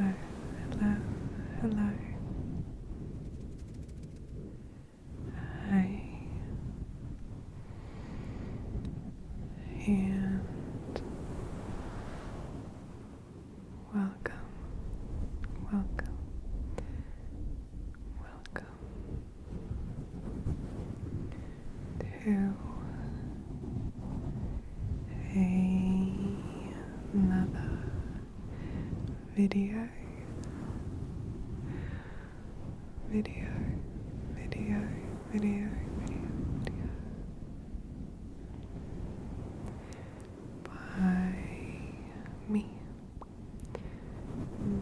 hello, hello, hello. Hi. And welcome, welcome, welcome to another video, video, video, video, video, video by me,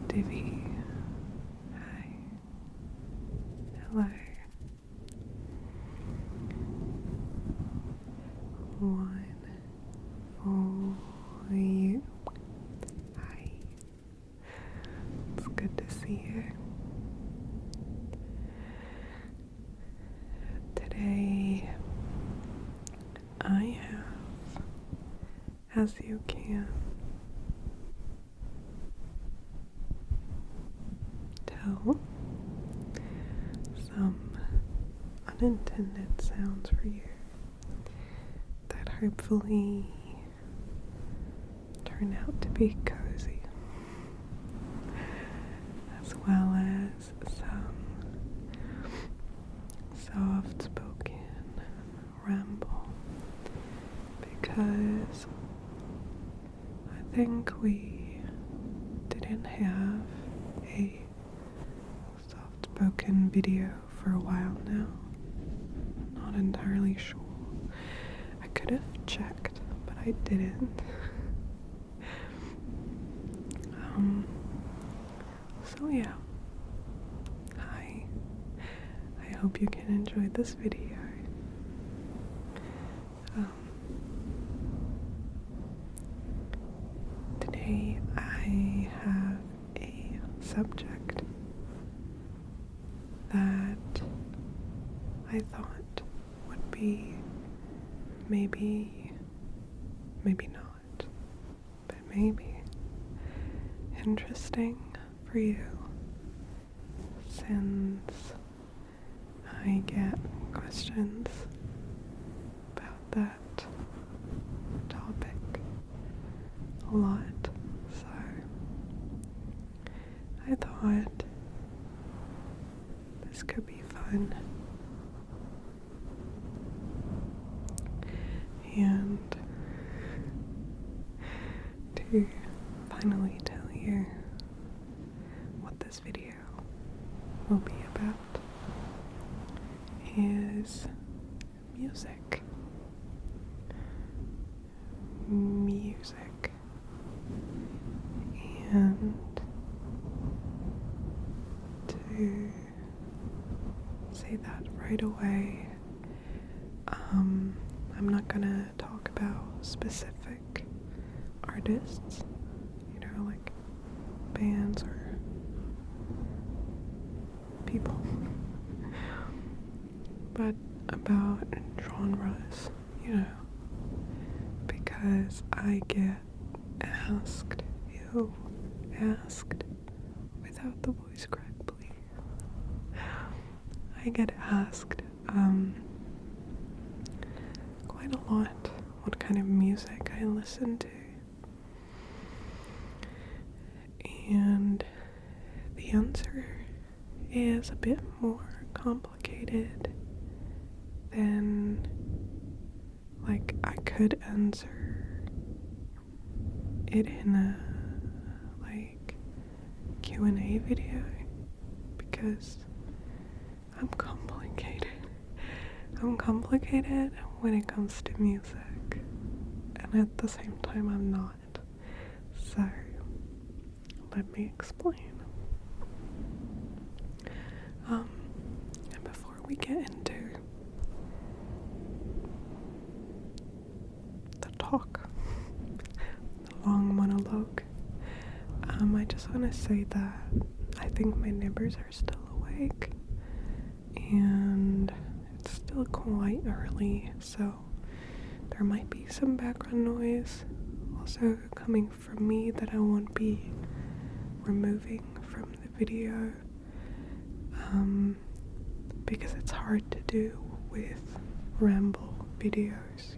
Divi. Hi, hello. One for you. Hi. It's good to see you. Today I have, as you can tell, some unintended sounds for you that hopefully turn out to be cozy, as well as some soft-spoken ramble, because I think we didn't have a soft-spoken video for a while now. Not entirely sure. I could have checked, but I didn't. So yeah. Hi. I hope you can enjoy this video. Today I have a subject that I thought would be maybe not, but maybe interesting for you, since I get questions about that topic a lot, so I thought this could be fun. And to finally tell you what this video will be about is music. And to say that right away, I'm not gonna talk about specific artists, like bands or people, but about genres, because I get asked without the voice crack, please. I get asked quite a lot what kind of music I listen to, and the answer is a bit more complicated than I could answer it in a Q&A video, because I'm complicated when it comes to music, and at the same time I'm not. So let me explain. And before we get into the talk, the long monologue, I just want to say that I think my neighbors are still awake, and it's still quite early, so there might be some background noise also coming from me that I won't be removing from the video, because it's hard to do with ramble videos,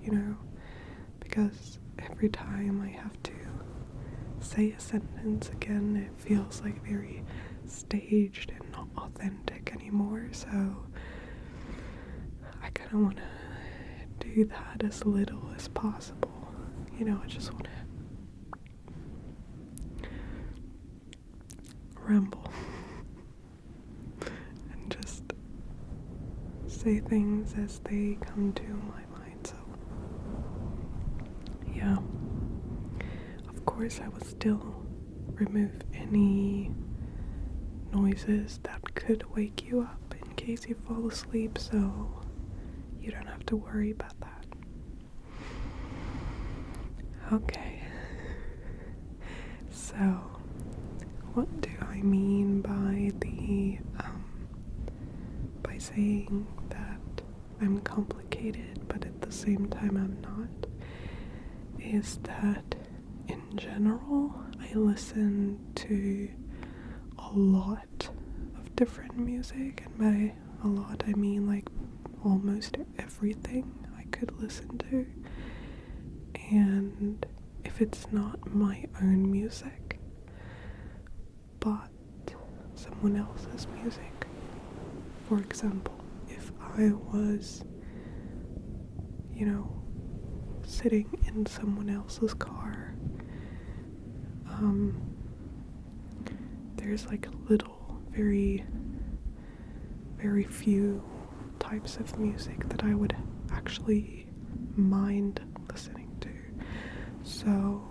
because every time I have to say a sentence again, it feels like very staged and not authentic anymore. So I kind of want to do that as little as possible. I just want to ramble and just say things as they come to my mind. So yeah, of course I will still remove any noises that could wake you up in case you fall asleep, so you don't have to worry about that. Okay, so what do I mean by by saying that I'm complicated but at the same time I'm not, is that in general I listen to a lot of different music, and by a lot I mean like almost everything I could listen to. And if it's not my own music, but someone else's music, for example, if I was, sitting in someone else's car, there's like a little, very, very few types of music that I would actually mind listening to. So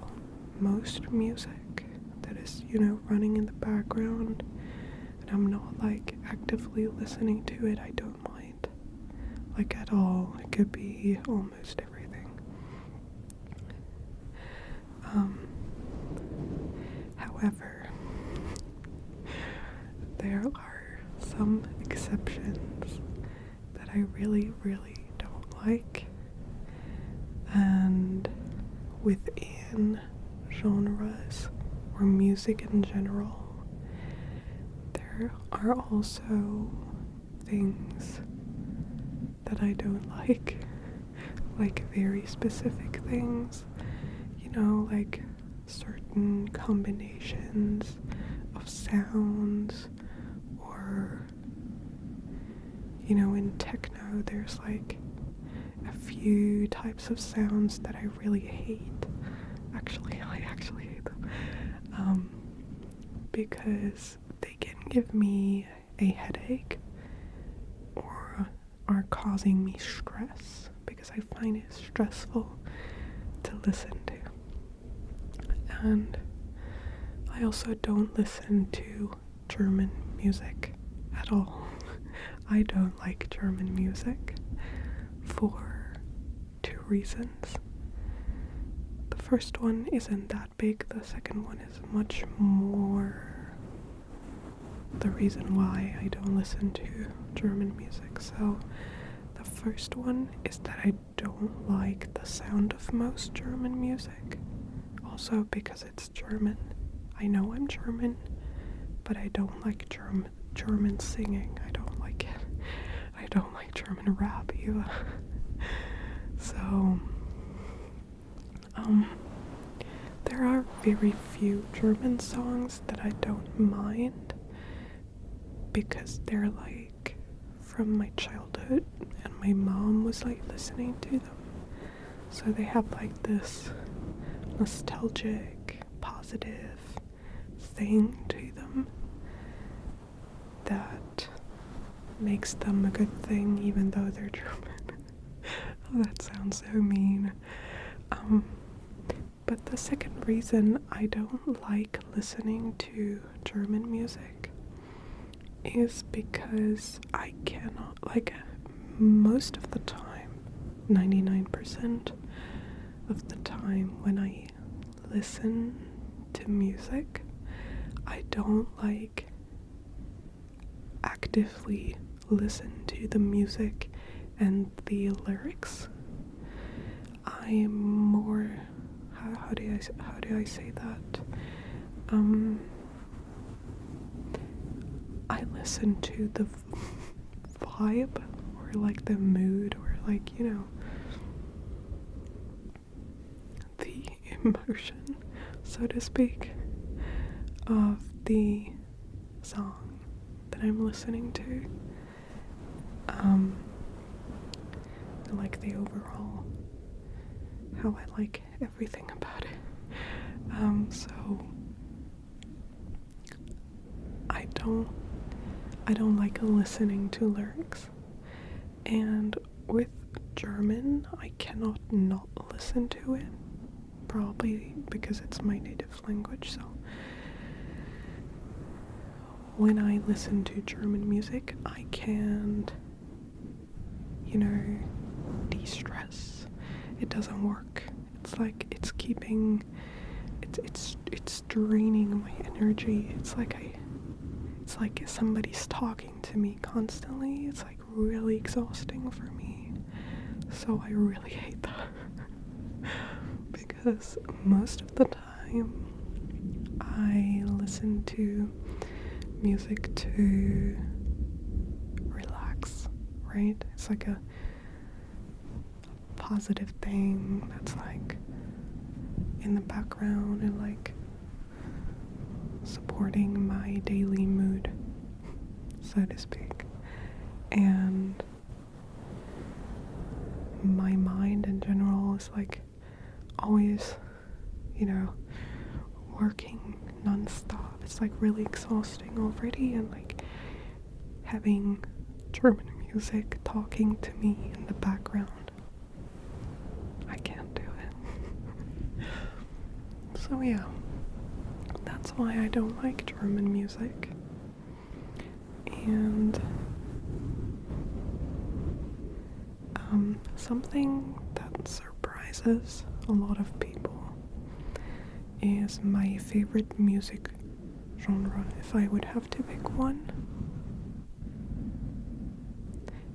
most music that is, running in the background and I'm not like actively listening to it, I don't mind, like at all. It could be almost everything. However, there are some exceptions that I really, really don't like, and within genres or music in general, there are also things that I don't like very specific things, like certain combinations of sounds, or in techno there's like a few types of sounds that I really hate. I actually hate them, because they can give me a headache or are causing me stress, because I find it stressful to listen to. And I also don't listen to German music at all. I don't like German music for two reasons. The first one isn't that big, the second one is much more the reason why I don't listen to German music. So the first one is that I don't like the sound of most German music. Also because it's German. I know I'm German, but I don't like German singing. I don't like it. I don't like German rap either. So, there are very few German songs that I don't mind, because they're like from my childhood and my mom was like listening to them. So they have like this nostalgic, positive thing to them that makes them a good thing even though they're German. Oh, that sounds so mean. But the second reason I don't like listening to German music is because I cannot, most of the time, 99% of the time when I listen to music, I don't actively listen to the music and the lyrics. I am more, how do I say that? listen to the vibe, or like the mood, or like, you know, the emotion, so to speak, of the song that I'm listening to. Like the overall, how I like everything about it. So I don't like listening to lyrics, and with German I cannot not listen to it, probably because it's my native language. So when I listen to German music, I can't, you know, de-stress. It doesn't work. It's like it's draining my energy. It's like somebody's talking to me constantly. It's like really exhausting for me. So I really hate that. Because most of the time I listen to music to relax, right? It's like a positive thing that's like in the background and like supporting my daily mood, so to speak. And my mind in general is like always, you know, working non-stop. It's like really exhausting already, and like having German music talking to me in the background, I can't do it. So yeah, that's why I don't like German music. And something that surprises a lot of people is my favorite music genre. If I would have to pick one,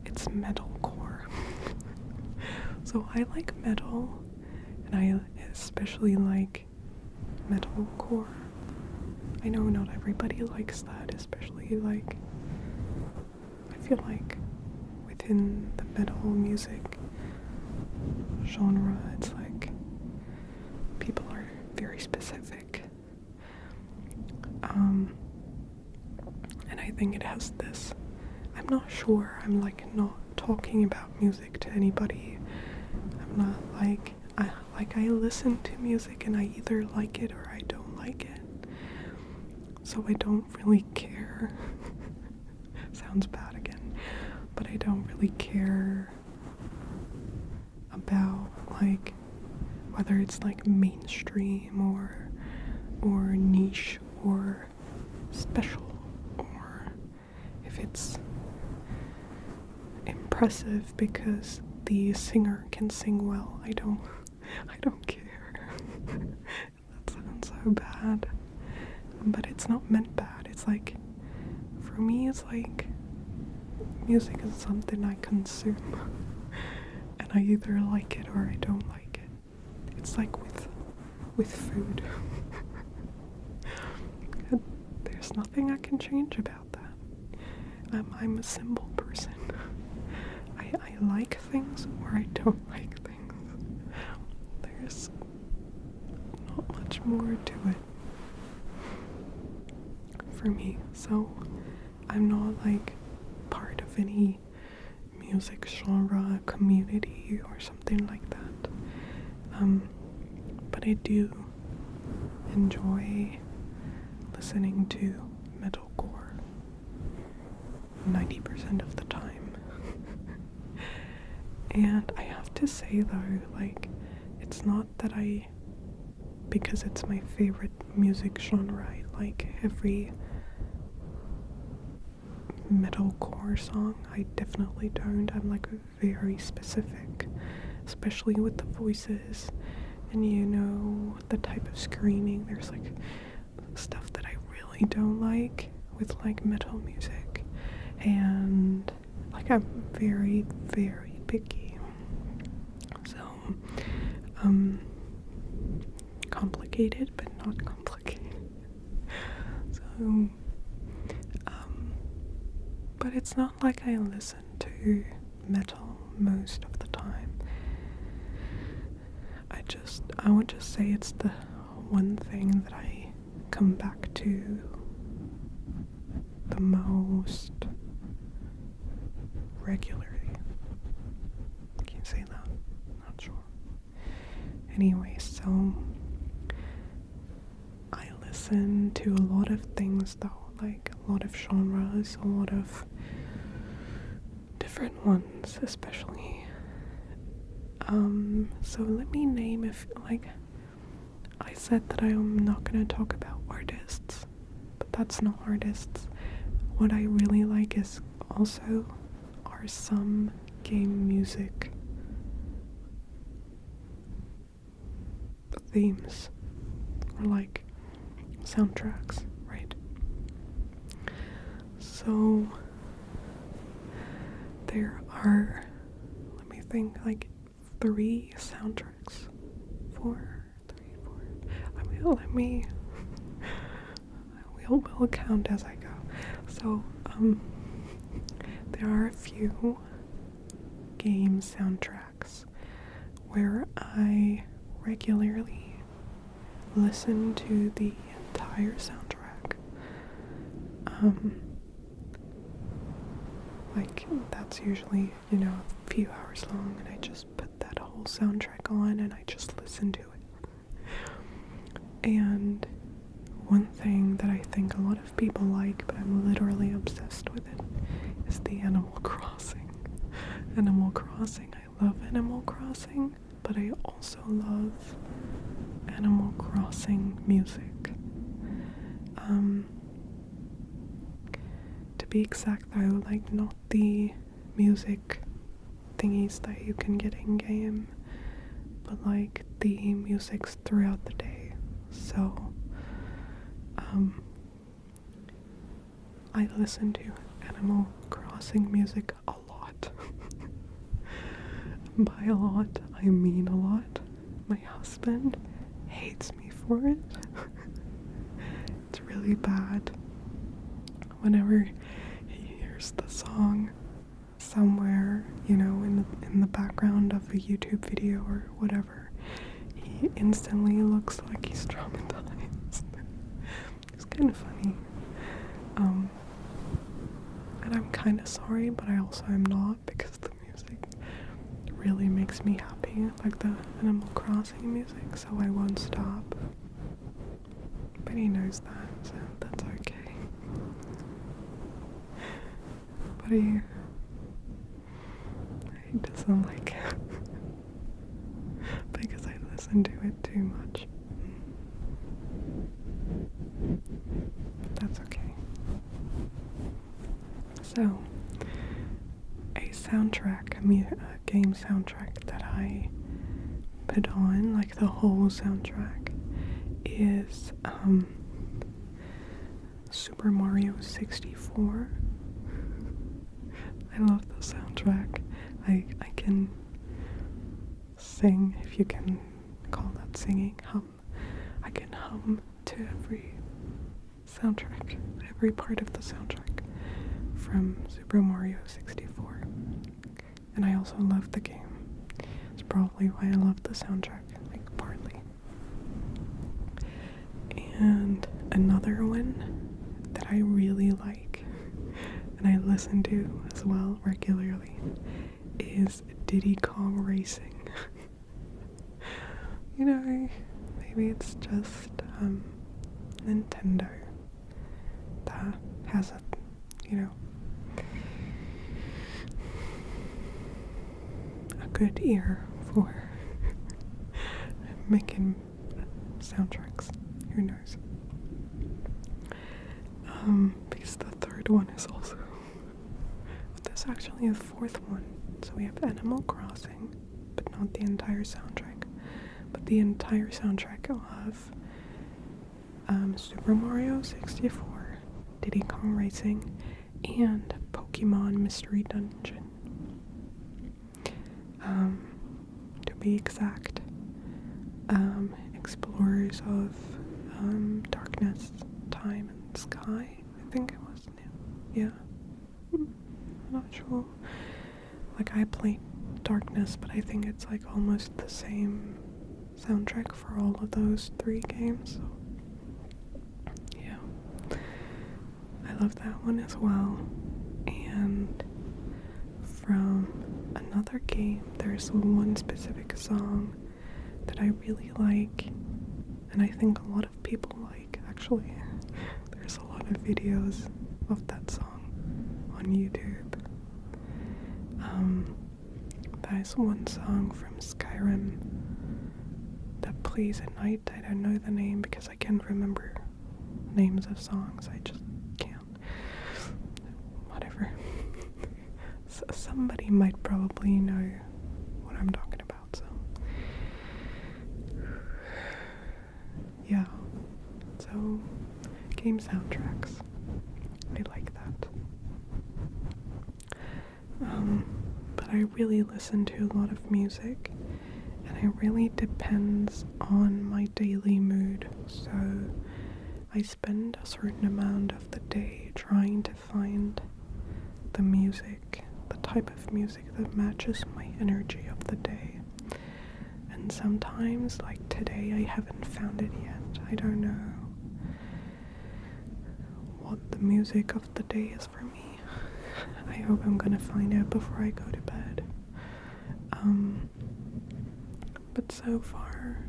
it's metalcore. So I like metal, and I especially like metalcore. I know not everybody likes that, especially like, I feel like within the metal music genre, it's like people are very specific. And I think it has this, I'm not sure, I'm like not talking about music to anybody. I'm not like, I listen to music and I either like it or I don't like it. So I don't really care. Sounds bad again. But I don't really care about like whether it's like mainstream or niche or special, or if it's impressive because the singer can sing well. I don't care. That sounds so bad, but it's not meant bad. It's like, for me, it's like music is something I consume, and I either like it or I don't like it. It's like with food. There's nothing I can change about that. I'm a simple person. I like things or I don't like things. There's not much more to it for me. So I'm not like part of any music genre community or something like that. But I do enjoy listening to metalcore 90% of the time. And I have to say though, like, it's not that because it's my favorite music genre, I like every metalcore song. I definitely don't. I'm like very specific, especially with the voices and, you know, the type of screaming. There's like stuff that I really don't like with like metal music, and like I'm very, very picky. So complicated but not complicated. So it's not like I listen to metal most of the time. I would just say it's the one thing that I come back to the most regularly. Can you say that? Not sure. Anyway, so I listen to a lot of things though, like a lot of genres, a lot of different ones, especially. So let me name I said that I'm not gonna talk about artists, but that's not artists. What I really like is also are some game music themes, or like soundtracks, right? So there are, let me think, like 3 soundtracks. 4, 3, 4. We'll count as I go. So, there are a few game soundtracks where I regularly listen to the entire soundtrack. Like, that's usually, a few hours long, and I just put that whole soundtrack on and I just listen to it. And one thing that I think a lot of people like, but I'm literally obsessed with it, is the Animal Crossing. Animal Crossing. I love Animal Crossing, but I also love Animal Crossing music. To be exact though, like not the music thingies that you can get in game, but like the musics throughout the day. So I listen to Animal Crossing music a lot. By a lot, I mean a lot. My husband hates me for it. It's really bad. Whenever he hears the song somewhere, in the background of a YouTube video or whatever, he instantly looks like he's traumatized. It's kind of funny. And I'm kind of sorry, but I also am not, because the music really makes me happy, like the Animal Crossing music, so I won't stop. But he knows that, so that's okay. But he doesn't like it because I listen to it too much. That's okay. So, a game soundtrack that I put on, like the whole soundtrack, is Super Mario 64. I love the soundtrack. I can sing, if you can call that singing, hum. I can hum to every soundtrack, every part of the soundtrack from Super Mario 64. And I also love the game. It's probably why I love the soundtrack, like partly. And another one that I really like, and I listen to as well regularly, is Diddy Kong Racing. Maybe it's just Nintendo that has a good ear for making soundtracks. Who knows? Because the third one is also, there's actually a fourth one. So we have Animal Crossing, but not the entire soundtrack, but the entire soundtrack of Super Mario 64, Diddy Kong Racing, and Pokemon Mystery Dungeon. To be exact, Explorers of Darkness, Time, and Sky, I think it was. Yeah. sure. Like, I played Darkness, but I think it's like almost the same soundtrack for all of those 3 games. So, yeah. I love that one as well. And from another game, there's one specific song that I really like, and I think a lot of people like, actually. There's a lot of videos of that song on YouTube. There's one song from Skyrim that plays at night. I don't know the name because I can't remember names of songs. I just can't. Whatever. So somebody might probably know what I'm talking about, so. Yeah. So, game soundtracks. I like that. But I really listen to a lot of music, and it really depends on my daily mood. So I spend a certain amount of the day trying to find the music, the type of music that matches my energy of the day. And sometimes, like today, I haven't found it yet. I don't know what the music of the day is for me. I hope I'm gonna find out before I go to bed. But so far,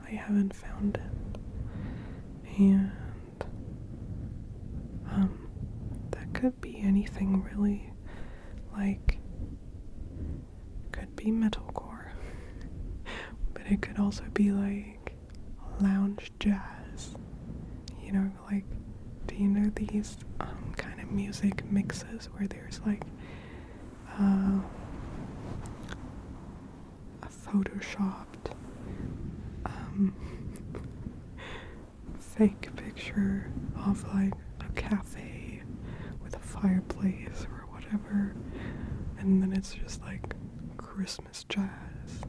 I haven't found it. And, that could be anything really. Like, could be metalcore. But it could also be like lounge jazz. You know, like, do you know these kind of music mixes where there's like a photoshopped fake picture of like a cafe with a fireplace or whatever, and then it's just like Christmas jazz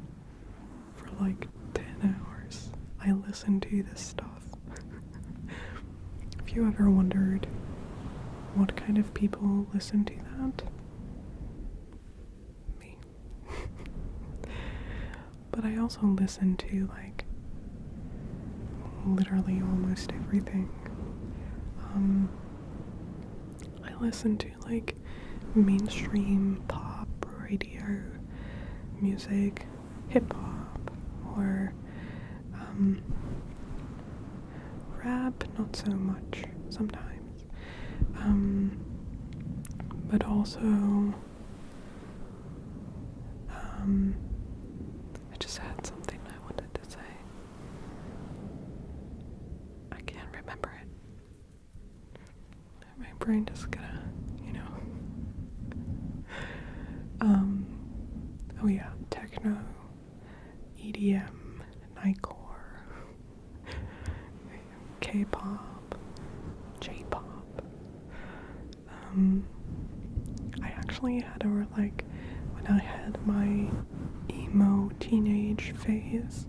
for like 10 hours. I listen to this stuff. Have you ever wondered what kind of people listen to that? Me. But I also listen to like literally almost everything. I listen to like mainstream pop, radio, music, hip hop, or rap, not so much sometimes. But also, I just had something I wanted to say. I can't remember it. My brain just gonna, you know. Oh yeah, techno, EDM, nightcore, K-pop, J-pop. I actually had when I had my emo teenage phase,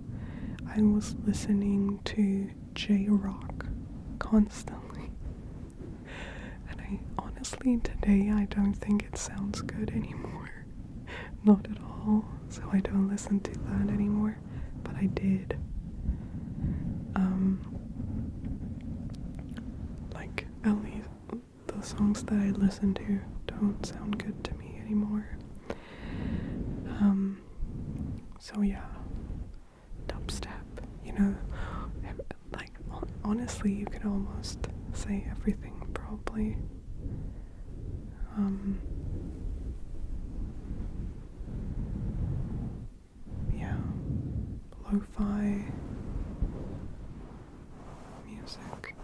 I was listening to J-rock constantly. And honestly, today I don't think it sounds good anymore. Not at all. So I don't listen to that anymore. But I did. At least the songs that I listen to don't sound good to me anymore. So yeah, dubstep, you know, honestly, you could almost say everything, probably. Yeah, lo-fi music.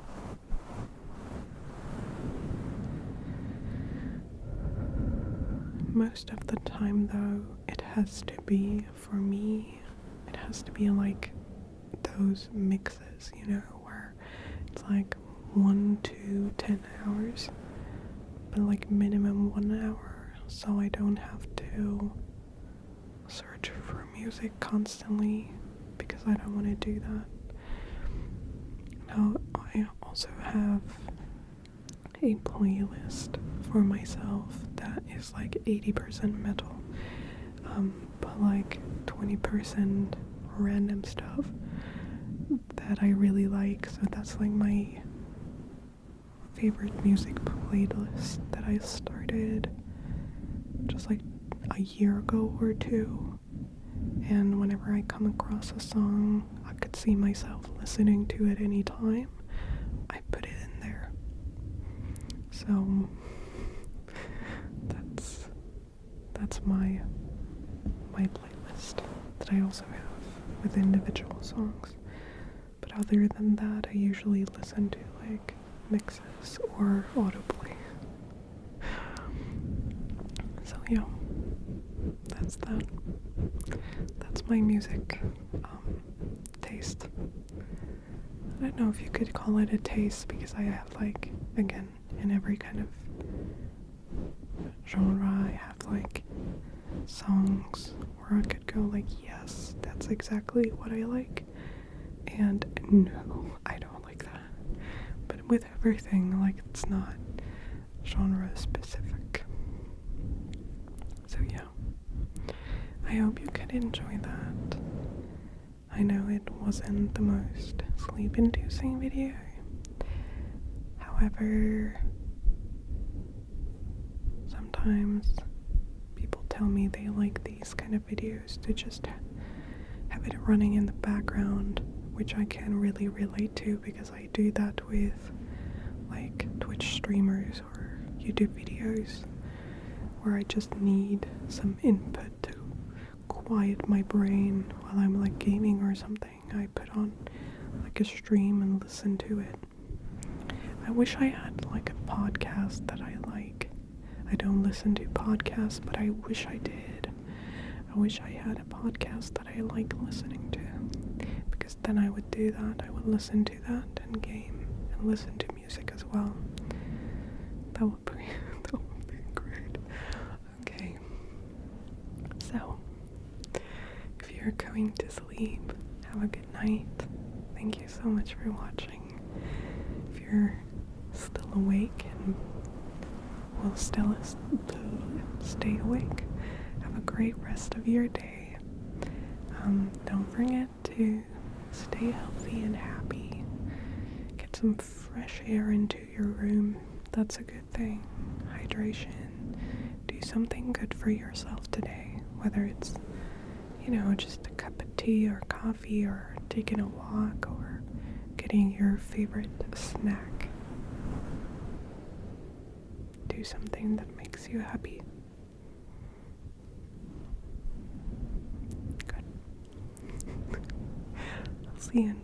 Most of the time, though, it has to be, for me, it has to be like those mixes, you know, where it's like 1 to 10 hours, but like minimum 1 hour, so I don't have to search for music constantly, because I don't want to do that. Now, I also have a playlist for myself that is like 80% metal, but like 20% random stuff that I really like. So that's like my favorite music playlist that I started just like a year ago or two. And whenever I come across a song I could see myself listening to at any time, I put it in there. So that's my playlist that I also have with individual songs. But other than that, I usually listen to like mixes or autoplay. So yeah, that's that. That's my music taste. I don't know if you could call it a taste because I have like, again, in every kind of genre, I have like songs where I could go like, yes, that's exactly what I like, and no, I don't like that. But with everything, like, it's not genre specific. So yeah, I hope you could enjoy that. I know it wasn't the most sleep-inducing video. However, sometimes people tell me they like these kind of videos to just have it running in the background, which I can really relate to because I do that with like Twitch streamers or YouTube videos where I just need some input to quiet my brain while I'm like gaming or something. I put on like a stream and listen to it. I wish I had like a podcast that I like. I don't listen to podcasts, but I wish I did. I wish I had a podcast that I like listening to, because then I would do that. I would listen to that and game and listen to music as well. That would be great. Okay. So, if you're going to sleep, have a good night. Thank you so much for watching. If you're still awake and will still stay awake, have a great rest of your day. Don't forget to stay healthy and happy. Get some fresh air into your room. That's a good thing. Hydration. Do something good for yourself today, whether it's, just a cup of tea or coffee or taking a walk or getting your favorite snack. Do something that makes you happy. Good. I'll see you in